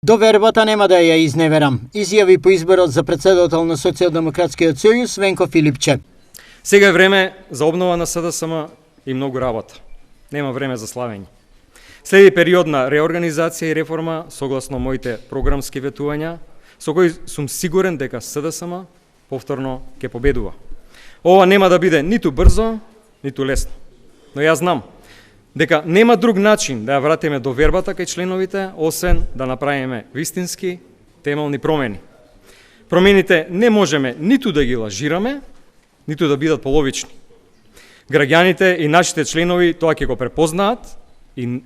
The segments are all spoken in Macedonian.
Довербата нема да ја изневерам, изјави по изборот за претседател на Социјалдемократскиот сојуз Венко Филипче. Сега е време за обнова на СДСМ и многу работа. Нема време за славење. Следи период на реорганизација и реформа согласно моите програмски ветувања, со кои сум сигурен дека СДСМ повторно ќе победува. Ова нема да биде ниту брзо, ниту лесно. Но јас знам дека нема друг начин да ја вратиме довербата кај членовите, освен да направиме вистински темелни промени. Промените не можеме ниту да ги лажираме, ниту да бидат половични. Граѓаните и нашите членови тоа ќе го препознаат и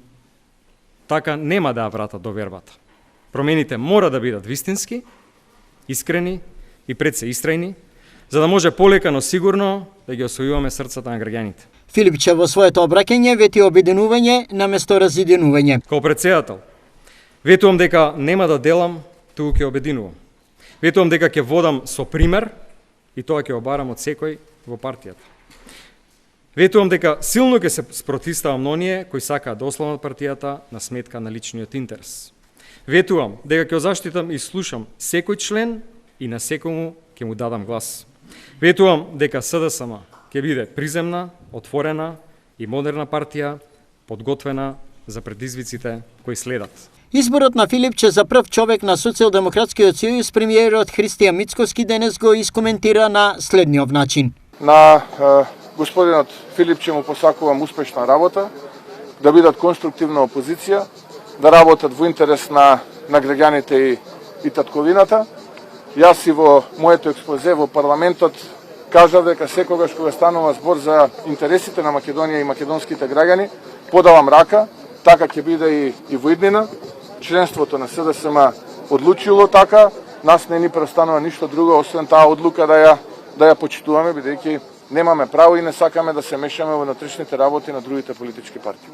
така нема да ја вратат довербата. Промените мора да бидат вистински, искрени и пред се истрајни, за да може полека, но сигурно да ги освојуваме срцата на граѓаните. Филипче во своето обраќање вети обединување наместо разединување. Као претседател, ветувам дека нема да делам, туку ќе обединувам. Ветувам дека ќе водам со пример и тоа ќе обарам од секој во партијата. Ветувам дека силно ќе се спротивставам на оние кои сакаат да ослабат партијата на сметка на личниот интерес. Ветувам дека ќе заштитам и слушам секој член и на секому ќе му дадам глас. Ветувам дека СДСМ ќе биде приземна, отворена и модерна партија, подготвена за предизвиците кои следат. Изборот на Филипче за прв човек на Социјалдемократскиот сојуз премиерот Христијан Мицкоски денес го искоментира на следниот начин. На господинот Филипче му посакувам успешна работа, да бидат конструктивна опозиција, да работат во интерес на граѓаните и татковината. Јас и во моето експозе во парламентот кажав дека секогаш кога станува збор за интересите на Македонија и македонските граѓани, подавам рака, така ќе биде и во иднина. Членството на СДСМ одлучило така, нас не ни преостанува ништо друго освен таа одлука да ја почитуваме, бидејќи немаме право и не сакаме да се мешаме во внатрешните работи на другите политички партии.